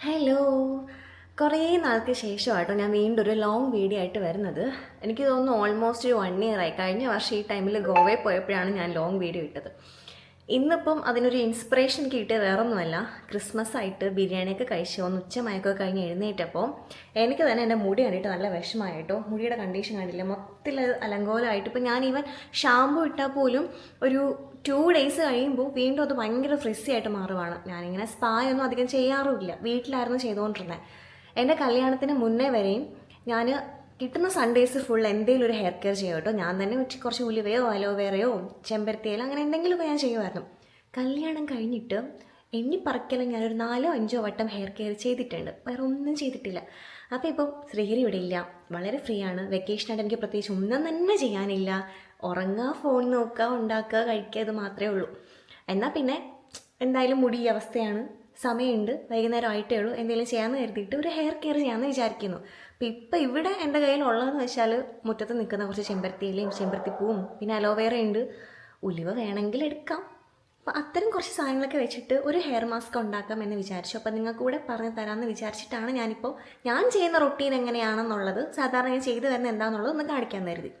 Hello. കുറേ നാൾക്ക് ശേഷമാട്ടോ ഞാൻ വീണ്ടും ഒരു ലോങ് വീഡിയോ ആയിട്ട് വരുന്നത്. എനിക്ക് തോന്നുന്നു ഓൾമോസ്റ്റ് ഒരു 1 ഇയർ ആയി. കഴിഞ്ഞ വർഷം ഈ ടൈമിൽ ഗോവയിൽ പോയപ്പോഴാണ് ഞാൻ ലോങ് വീഡിയോ ഇട്ടത്. ഇന്നിപ്പം അതിനൊരു ഇൻസ്പിറേഷൻ കിട്ടിയത് വേറൊന്നുമല്ല, ക്രിസ്മസ് ആയിട്ട് ബിരിയാണിയൊക്കെ കഴിച്ചു ഒന്ന് ഉച്ചമയക്കമൊക്കെ കഴിഞ്ഞ് എഴുന്നേറ്റപ്പോൾ എനിക്ക് തന്നെ എൻ്റെ മുടി കണ്ടിട്ട് നല്ല വിഷമമായിട്ടോ. മുടിയുടെ കണ്ടീഷൻ കണ്ടില്ല, മൊത്തത്തിൽ അലങ്കോലമായിട്ട്. ഇപ്പം ഞാൻ ഈവൻ ഷാമ്പു ഇട്ടാൽ പോലും ഒരു 2 ഡേയ്സ് കഴിയുമ്പോൾ വീണ്ടും അത് ഭയങ്കര ഫ്രിസി ആയിട്ട് മാറുവാണ്. ഞാനിങ്ങനെ സ്പായൊന്നും അധികം ചെയ്യാറുമില്ല, വീട്ടിലായിരുന്നു ചെയ്തുകൊണ്ടിരുന്നത്. എൻ്റെ കല്യാണത്തിന് മുന്നേ വരെയും ഞാൻ കിട്ടുന്ന സൺഡേസ് ഫുൾ എന്തെങ്കിലും ഒരു ഹെയർ കെയർ ചെയ്യും കേട്ടോ. ഞാൻ തന്നെ കുറച്ച് ഉലുവയോ അലോവേറയോ ചെമ്പരത്തിയിലോ അങ്ങനെ എന്തെങ്കിലുമൊക്കെ ഞാൻ ചെയ്യുമായിരുന്നു. കല്യാണം കഴിഞ്ഞിട്ട് എണ്ണിപ്പറക്കലും ഞാനൊരു 4-5 വട്ടം ഹെയർ കെയർ ചെയ്തിട്ടുണ്ട്, വേറെ ഒന്നും ചെയ്തിട്ടില്ല. അപ്പോൾ ഇപ്പോൾ ശ്രീഹരി ഇവിടെ ഇല്ല, വളരെ ഫ്രീ ആണ്. വെക്കേഷനായിട്ട് എനിക്ക് പ്രത്യേകിച്ച് ഒന്നും തന്നെ ചെയ്യാനില്ല. ഉറങ്ങുക, ഫോൺ നോക്കുക, ഉണ്ടാക്കുക, കഴിക്കുക, ഇത് മാത്രമേ ഉള്ളൂ. എന്നാൽ പിന്നെ എന്തായാലും മുടി ഈ അവസ്ഥയാണ്, സമയമുണ്ട്, വൈകുന്നേരം ആയിട്ടേ ഉള്ളൂ, എന്തെങ്കിലും ചെയ്യാമെന്ന് കരുതിയിട്ട് ഒരു ഹെയർ കെയർ ചെയ്യാമെന്ന് വിചാരിക്കുന്നു. അപ്പോൾ ഇപ്പം ഇവിടെ എൻ്റെ കയ്യിലുള്ളതെന്ന് വെച്ചാൽ മുറ്റത്ത് നിൽക്കുന്ന കുറച്ച് ചെമ്പരത്തിയിലയും ചെമ്പരത്തിപ്പൂവും പിന്നെ അലോവേറ ഉണ്ട്, ഉലുവ വേണമെങ്കിൽ എടുക്കാം. അപ്പോൾ അത്തരം കുറച്ച് സാധനങ്ങളൊക്കെ വെച്ചിട്ട് ഒരു ഹെയർ മാസ്ക് ഉണ്ടാക്കാം എന്ന് വിചാരിച്ചു. അപ്പോൾ നിങ്ങൾക്ക് കൂടെ പറഞ്ഞു തരാമെന്ന് വിചാരിച്ചിട്ടാണ് ഞാൻ ചെയ്യുന്ന റൊട്ടീൻ എങ്ങനെയാണെന്നുള്ളത്, സാധാരണ ഞാൻ ചെയ്തു വരുന്നത് എന്താണെന്നുള്ളത് ഒന്ന് കാണിക്കാൻ കരുതി.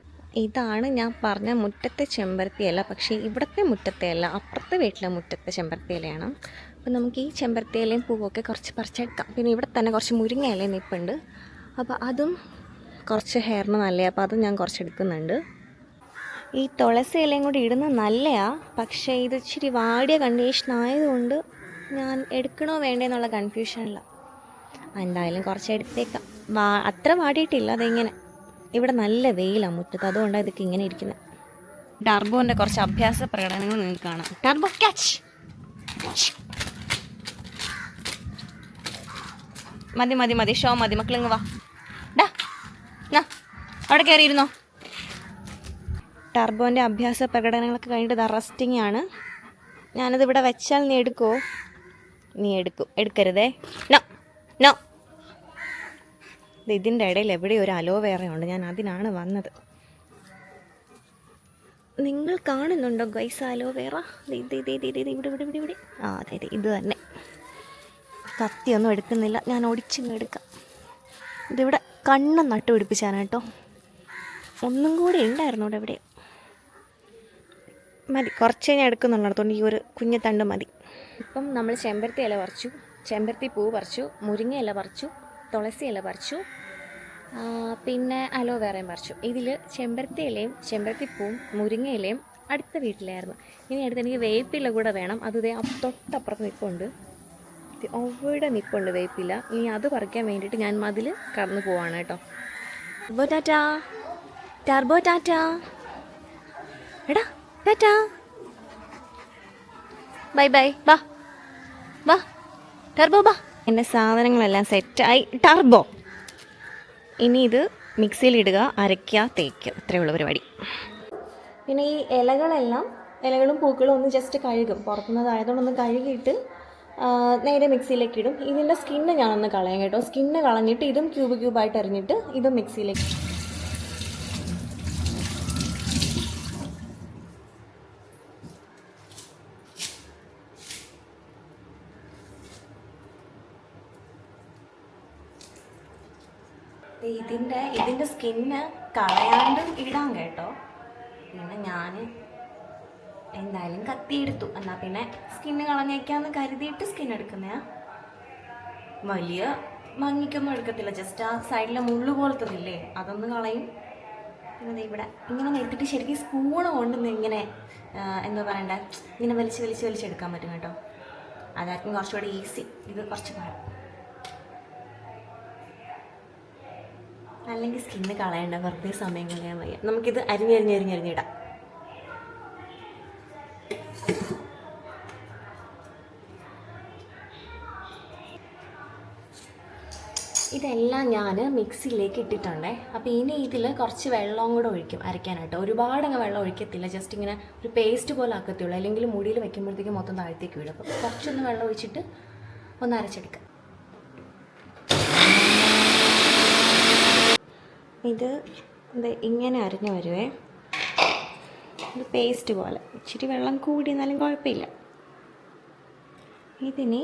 ഇതാണ് ഞാൻ പറഞ്ഞ മുറ്റത്തെ ചെമ്പരത്തിയില. പക്ഷേ ഇവിടുത്തെ മുറ്റത്തെയല്ല, അപ്പുറത്തെ വീട്ടിലെ മുറ്റത്തെ ചെമ്പരത്തിയിലയാണ്. അപ്പോൾ നമുക്ക് ഈ ചെമ്പരത്തിയിലയും പൂവൊക്കെ കുറച്ച് പറിച്ചെടുക്കാം. പിന്നെ ഇവിടെ തന്നെ കുറച്ച് മുരിങ്ങ ഇലയും നിൽപ്പുണ്ട്, അപ്പോൾ അതും കുറച്ച് ഹെയറിന് നല്ലതാണ്, അപ്പോൾ അതും ഞാൻ കുറച്ച് എടുക്കുന്നുണ്ട്. ഈ തുളസി ഇലയും കൂടി ഇടുന്നത് നല്ലതാണ്, പക്ഷേ ഇത് ഇച്ചിരി വാടിയ കണ്ടീഷൻ ആയതുകൊണ്ട് ഞാൻ എടുക്കണോ വേണ്ടേന്നുള്ള കൺഫ്യൂഷനില്ല. എന്തായാലും കുറച്ച് എടുത്തേക്കാം. അത്ര വാടിയിട്ടില്ല, അതിങ്ങനെ ഇവിടെ നല്ല വെയിലാണ് മുറ്റത്ത്, അതുകൊണ്ടാണ് ഇതൊക്കെ ഇങ്ങനെ ഇരിക്കുന്നത്. ടർബോൻ്റെ കുറച്ച് അഭ്യാസ പ്രകടനങ്ങൾ നിങ്ങൾക്ക് കാണാം. Turbo catch. മതി മതി മതി, ഷോ മതി, മക്കളിങ്ങ് വാ. ഡാ അവിടെ കയറിയിരുന്നോ. ടർബോൻ്റെ അഭ്യാസ പ്രകടനങ്ങളൊക്കെ കഴിഞ്ഞിട്ട് റെസ്റ്റിംഗ് ആണ്. ഞാനത് ഇവിടെ വെച്ചാൽ നീ എടുക്കുമോ? നീ എടുക്കരുതേ. No no. ഇതിൻ്റെ ഇടയിൽ എവിടെയോ ഒരു അലോവേറ ഉണ്ട്, ഞാൻ അതിനാണ് വന്നത്. നിങ്ങൾ കാണുന്നുണ്ടോ ഗൈസ് അലോവേറ? ഇവിടെ. ആ അതെ അതെ, ഇത് തന്നെ. കത്തിയൊന്നും എടുക്കുന്നില്ല, ഞാൻ ഒടിച്ചിങ്ങ് എടുക്കാം. ഇതിവിടെ കണ്ണ് നട്ടു പിടിപ്പിച്ചാണ് കേട്ടോ. ഒന്നും കൂടി ഉണ്ടായിരുന്നു ഇവിടെ എവിടെ. മതി, കുറച്ചേ ഞാൻ എടുക്കുന്നുള്ളൂ, അതുകൊണ്ട് ഈ ഒരു കുഞ്ഞത്തണ്ട് മതി. ഇപ്പം നമ്മൾ ചെമ്പരത്തി ഇല പറിച്ചു, ചെമ്പരത്തി പൂ പറിച്ചു, മുരിങ്ങ ഇല പറിച്ചു, തുളസി ഇല പറിച്ചു, പിന്നെ അലോവേറയും പറിച്ചു. ഇതിൽ ചെമ്പരത്തി ഇലയും ചെമ്പരത്തിപ്പൂവും മുരിങ്ങ ഇലയും അടുത്ത വീട്ടിലായിരുന്നു. ഇനി അടുത്ത് എനിക്ക് വേപ്പില കൂടെ വേണം. അത് തൊട്ടപ്പുറത്ത് നിൽപ്പുണ്ട്, അവിടെ നിൽപ്പുണ്ട് വേപ്പില. ഇനി അത് പറിക്കാൻ വേണ്ടിയിട്ട് ഞാൻ മതിൽ കടന്നു പോവാണ് കേട്ടോ. ടാറ്റാ ടർബോ, ടാറ്റാ. എടാ ടാറ്റാ, ബൈ ബൈ. ബാ ബാ ടർബോ ബാ. എൻ്റെ സാധനങ്ങളെല്ലാം സെറ്റായി. ടർബോ ഇനി ഇത് മിക്സിയിലിടുക, അരയ്ക്കുക, തേക്കുക, ഇത്രയേ ഉള്ള പരിപാടി. പിന്നെ ഈ ഇലകളും പൂക്കളും ഒന്ന് ജസ്റ്റ് കഴുകും, പുറത്തുനിന്നതായതുകൊണ്ടൊന്ന് കഴുകിയിട്ട് നേരെ മിക്സിയിലേക്ക് ഇടും. ഇതിൻ്റെ സ്കിന്ന് ഞാനൊന്ന് കളയാം കേട്ടോ. സ്കിന്ന് കളഞ്ഞിട്ട് ഇതും ക്യൂബായിട്ട് എറിഞ്ഞിട്ട് ഇതും മിക്സിയിലേക്ക്. ഇതിൻ്റെ സ്കിന്ന് കളയാണ്ട് ഇടാം കേട്ടോ. പിന്നെ ഞാൻ എന്തായാലും കത്തിയെടുത്തു, എന്നാൽ പിന്നെ സ്കിന്ന് കളഞ്ഞേക്കാന്ന് കരുതിയിട്ട് സ്കിൻ എടുക്കുന്നതാണ്. വലിയ ഭംഗിക്കൊന്നും എടുക്കത്തില്ല, ജസ്റ്റ് ആ സൈഡിലെ മുള്ളു പോലത്തതില്ലേ അതൊന്ന് കളയും. പിന്നെ ഇവിടെ ഇങ്ങനെ എടുത്തിട്ട് ശരിക്കും സ്പൂണ് കൊണ്ട് ഇങ്ങനെ എന്താ പറയണ്ടേ, ഇങ്ങനെ വലിച്ചെടുക്കാൻ പറ്റും കേട്ടോ. അതായിരിക്കും കുറച്ചുകൂടെ ഈസി. ഇത് കുറച്ച് പാടും, അല്ലെങ്കിൽ സ്കിന്ന് കളയണ്ട, വെറുതെ സമയം കളയാൻ വയ്യ. നമുക്കിത് അരിഞ്ഞിടാം. ഇതെല്ലാം ഞാൻ മിക്സിയിലേക്ക് ഇട്ടിട്ടുണ്ടേ. അപ്പോൾ ഇനി ഇതിൽ കുറച്ച് വെള്ളവും കൂടെ ഒഴിക്കും അരയ്ക്കാനായിട്ട്. ഒരുപാടങ്ങ് വെള്ളം ഒഴിക്കത്തില്ല, ജസ്റ്റ് ഇങ്ങനെ ഒരു പേസ്റ്റ് പോലെ ആക്കത്തുള്ളൂ, അല്ലെങ്കിൽ മുടിയിൽ വയ്ക്കുമ്പോഴത്തേക്ക് മൊത്തം താഴത്തേക്ക് വീഴും. അപ്പോൾ കുറച്ചൊന്ന് വെള്ളം ഒഴിച്ചിട്ട് ഒന്ന് അരച്ചെടുക്കാം. ഇത് ഇങ്ങനെ അരിഞ്ഞ് വരുവേ, ഇത് പേസ്റ്റ് പോലെ. ഇച്ചിരി വെള്ളം കൂടി എന്നാലും കുഴപ്പമില്ല. ഇതിനി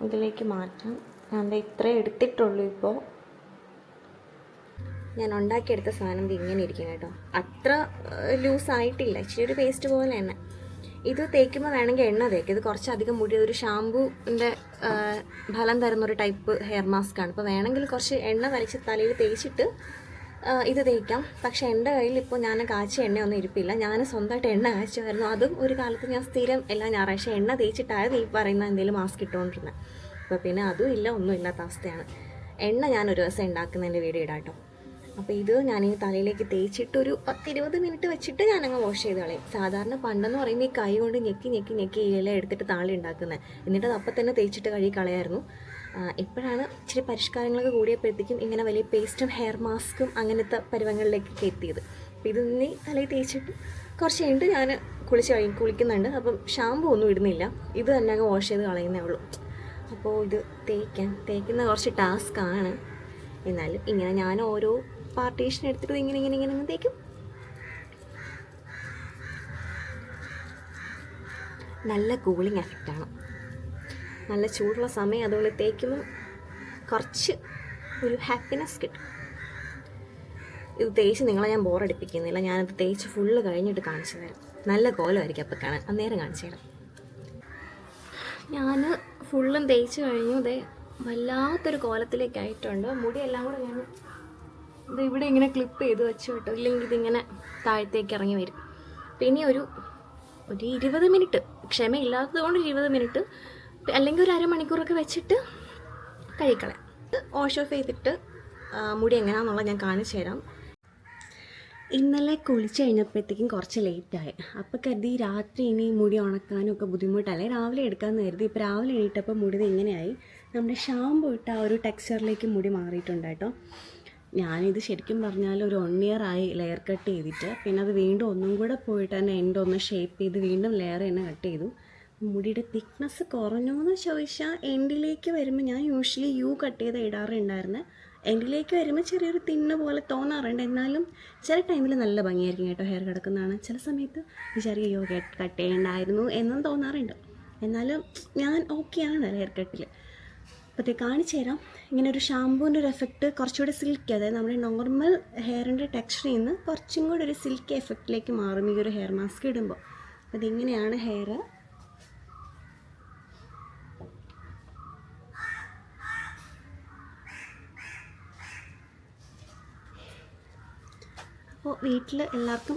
ഇതിലേക്ക് മാറ്റാം. ഞാൻ ഇത്രേ എടുത്തിട്ടുള്ളൂ. ഇപ്പോൾ ഞാൻ ഉണ്ടാക്കിയെടുത്ത സാധനം ഇങ്ങനെ ഇരിക്കും കേട്ടോ. അത്ര ലൂസായിട്ടില്ല, ഇച്ചിരി ഒരു പേസ്റ്റ് പോലെ തന്നെ. ഇത് തേക്കുമ്പോൾ വേണമെങ്കിൽ എണ്ണ തേക്കും. ഇത് കുറച്ചധികം മുടി, ഒരു ഷാമ്പൂവിൻ്റെ ഫലം തരുന്നൊരു ടൈപ്പ് ഹെയർ മാസ്ക്കാണ്. അപ്പോൾ വേണമെങ്കിൽ കുറച്ച് എണ്ണ വലിച്ച് തലയിൽ തേച്ചിട്ട് ഇത് തേക്കാം. പക്ഷേ എൻ്റെ കയ്യിൽ ഇപ്പോൾ ഞാൻ കാച്ചിയ എണ്ണയൊന്നും ഇരിപ്പില്ല. ഞാൻ സ്വന്തമായിട്ട് എണ്ണ കാച്ചുമായിരുന്നു. അതും ഒരു കാലത്ത് ഞാൻ സ്ഥിരം എല്ലാ ഞായറാഴ്ച എണ്ണ തേച്ചിട്ടായിരുന്നു ഈ പറയുന്ന എന്തെങ്കിലും മാസ്ക് ഇട്ടുകൊണ്ടിരുന്നത്. അപ്പോൾ പിന്നെ അതും ഇല്ല, ഒന്നും ഇല്ലാത്ത അവസ്ഥയാണ്. എണ്ണ ഞാൻ ഒരു ദിവസം ഉണ്ടാക്കുന്നതിൻ്റെ വീഡിയോ ഇടാം കേട്ടോ. അപ്പോൾ ഇത് ഞാൻ ഈ തലയിലേക്ക് തേച്ചിട്ടൊരു 10-20 മിനിറ്റ് വെച്ചിട്ട് ഞാനങ്ങ് വാഷ് ചെയ്ത് കളയും. സാധാരണ പണ്ടെന്ന് പറയുമ്പോൾ ഈ കൈ കൊണ്ട് ഞെക്കി ഇല എടുത്തിട്ട് താളി ഉണ്ടാക്കുന്നത്, എന്നിട്ട് അത് അപ്പം തന്നെ തേച്ചിട്ട് കഴുകി കളയായിരുന്നു. ഇപ്പോഴാണ് ഇച്ചിരി പരിഷ്കാരങ്ങളൊക്കെ കൂടിയപ്പോഴത്തേക്കും ഇങ്ങനെ വലിയ പേസ്റ്റും ഹെയർ മാസ്കും അങ്ങനത്തെ പരുവങ്ങളിലേക്കൊക്കെ എത്തിയത്. അപ്പോൾ ഇതൊന്ന് തലയിൽ തേച്ചിട്ട് കുറച്ച് കഴിഞ്ഞിട്ട് ഞാൻ കുളിക്കുന്നുണ്ട്. അപ്പം ഷാമ്പൂ ഒന്നും ഇടുന്നില്ല, ഇത് തന്നെ അങ്ങ് വാഷ് ചെയ്ത് കളയുന്നേ ഉള്ളൂ. അപ്പോൾ ഇത് തേക്കുന്ന കുറച്ച് ടാസ്ക്കാണ്. എന്നാലും ഇങ്ങനെ ഞാൻ ഓരോ പാർട്ടീഷൻ എടുത്തിട്ട് ഇങ്ങനെ തേക്കും. നല്ല കൂളിംഗ് എഫക്റ്റാണ്, നല്ല ചൂടുള്ള സമയം, അതുകൊണ്ട് തേക്കുമ്പോൾ കുറച്ച് ഒരു ഹാപ്പിനെസ് കിട്ടും. ഇത് തേച്ച് നിങ്ങളെ ഞാൻ ബോറടിപ്പിക്കുന്നില്ല. ഞാനത് തേച്ച് ഫുള്ള് കഴിഞ്ഞിട്ട് കാണിച്ചു തരാം. നല്ല കോലമായിരിക്കും അപ്പോൾ കാണാൻ, അന്നേരം കാണിച്ചു തരാം. ഞാൻ ഫുള്ളും തേച്ച് കഴിഞ്ഞു. ഇതേ വല്ലാത്തൊരു കോലത്തിലേക്കായിട്ടുണ്ട്. മുടിയെല്ലാം കൂടെ ഞാൻ ഇത് ഇവിടെ ഇങ്ങനെ ക്ലിപ്പ് ചെയ്ത് വെച്ച് കേട്ടോ, ഇല്ലെങ്കിൽ ഇതിങ്ങനെ താഴത്തേക്ക് ഇറങ്ങി വരും. പിന്നെ ഒരു 20 മിനിറ്റ്, ക്ഷമയില്ലാത്തത് കൊണ്ട് 20 മിനിറ്റ് അല്ലെങ്കിൽ ഒരു അരമണിക്കൂറൊക്കെ വെച്ചിട്ട് കഴിക്കളയാം. വാഷ് ഓഫ് ചെയ്തിട്ട് മുടി എങ്ങനെയാണെന്നുള്ളത് ഞാൻ കാണിച്ചു തരാം. ഇന്നലെ കുളിച്ച് കഴിഞ്ഞപ്പോഴത്തേക്കും കുറച്ച് ലേറ്റായി. അപ്പോൾ കരുതി രാത്രി ഇനി മുടി ഉണക്കാനും ഒക്കെ ബുദ്ധിമുട്ടല്ലേ, രാവിലെ എടുക്കാമെന്ന് കരുതി. ഇപ്പോൾ രാവിലെ എണീറ്റപ്പോൾ മുടി ഇങ്ങനെയായി. നമ്മുടെ ഷാമ്പു ഇട്ട ആ ഒരു ടെക്സ്ചറിലേക്ക് മുടി മാറിയിട്ടുണ്ട് കേട്ടോ. ഞാനിത് ശരിക്കും പറഞ്ഞാൽ ഒരു 1 ഇയർ ആയി ലെയർ കട്ട് ചെയ്തിട്ട്. പിന്നെ അത് വീണ്ടും ഒന്നും കൂടെ പോയിട്ട് തന്നെ ഒന്ന് ഷേപ്പ് ചെയ്ത് വീണ്ടും ലെയർ തന്നെ കട്ട് ചെയ്തു. മുടിയുടെ തിക്നെസ് കുറഞ്ഞു എന്ന് ചോദിച്ചാൽ എൻഡിലേക്ക് വരുമ്പോൾ ഞാൻ യൂഷ്വലി കട്ട് ചെയ്ത് ഇടാറുണ്ടായിരുന്നു. എൻഡിലേക്ക് വരുമ്പോൾ ചെറിയൊരു തിന്ന് പോലെ തോന്നാറുണ്ട്. എന്നാലും ചില ടൈമിൽ നല്ല ഭംഗിയായിരിക്കും കേട്ടോ ഹെയർ കിടക്കുന്നതാണ്. ചില സമയത്ത് വിചാരിക്കും കട്ട് ചെയ്യണ്ടായിരുന്നു എന്നും തോന്നാറുണ്ട്. എന്നാലും ഞാൻ ഓക്കെയാണ് ഹെയർ കട്ടിൽ. അപ്പോൾ കാണിച്ചു തരാം. ഇങ്ങനെ ഒരു ഷാമ്പൂവിൻ്റെ ഒരു എഫക്റ്റ് കുറച്ചുകൂടി സിൽക്കി, അതായത് നമ്മുടെ നോർമൽ ഹെയറിൻ്റെ ടെക്സ്ചറിൽ നിന്ന് കുറച്ചും കൂടി ഒരു സിൽക്കി എഫക്റ്റിലേക്ക് മാറും ഈ ഒരു ഹെയർ മാസ്ക് ഇടുമ്പോൾ. അപ്പോൾ ഇതിങ്ങനെയാണ് ഹെയർ. അപ്പോൾ വീട്ടിൽ എല്ലാവർക്കും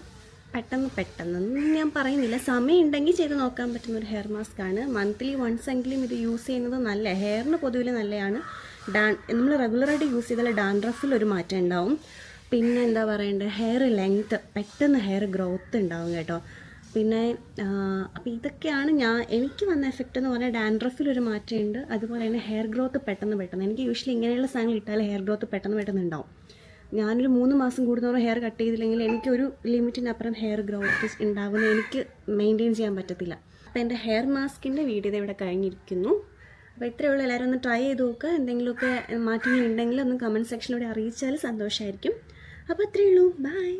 പെട്ടെന്നൊന്നും ഞാൻ പറയുന്നില്ല, സമയം ഉണ്ടെങ്കിൽ ചെയ്ത് നോക്കാൻ പറ്റുന്ന ഒരു ഹെയർ മാസ്കാണ്. മന്ത്ലി വൺസ് എങ്കിലും ഇത് യൂസ് ചെയ്യുന്നത് നല്ല, ഹെയറിന് പൊതുവിൽ നല്ലതാണ്. നമ്മൾ റെഗുലറായിട്ട് യൂസ് ചെയ്താൽ ഡാൻഡ്രഫിൽ ഒരു മാറ്റം ഉണ്ടാവും. പിന്നെ എന്താ പറയേണ്ടത്, ഹെയർ ലെങ്ത്ത്, പെട്ടെന്ന് ഹെയർ ഗ്രോത്ത് ഉണ്ടാവും കേട്ടോ. പിന്നെ അപ്പോൾ ഇതൊക്കെയാണ് എനിക്ക് വന്ന എഫക്റ്റ് എന്ന് പറഞ്ഞാൽ ഡാൻഡ്രഫിലൊരു മാറ്റമുണ്ട്. അതുപോലെ തന്നെ ഹെയർ ഗ്രോത്ത് പെട്ടെന്ന് എനിക്ക് യൂഷ്വലി ഇങ്ങനെയുള്ള സാധനങ്ങൾ ഇട്ടാൽ ഹെയർ ഗ്രോത്ത് പെട്ടെന്ന് ഉണ്ടാവും. ഞാനൊരു 3 മാസം കൂടുന്നവരെ ഹെയർ കട്ട് ചെയ്തില്ലെങ്കിൽ എനിക്കൊരു ലിമിറ്റിനപ്പുറം ഹെയർ ഗ്രോത്ത് ഉണ്ടാവുന്നത് എനിക്ക് മെയിൻറ്റെയിൻ ചെയ്യാൻ പറ്റത്തില്ല. അപ്പോൾ എൻ്റെ ഹെയർ മാസ്കിൻ്റെ വീഡിയോ ഇവിടെ കഴിഞ്ഞിരിക്കുന്നു. അപ്പോൾ ഇത്രയേ ഉള്ളൂ. എല്ലാവരും ഒന്ന് ട്രൈ ചെയ്ത് നോക്കുക. എന്തെങ്കിലുമൊക്കെ മാറ്റങ്ങൾ ഉണ്ടെങ്കിൽ ഒന്ന് കമൻറ്റ് സെക്ഷനിലൂടെ അറിയിച്ചാൽ സന്തോഷമായിരിക്കും. അപ്പോൾ അത്രയേ ഉള്ളൂ. ബൈ.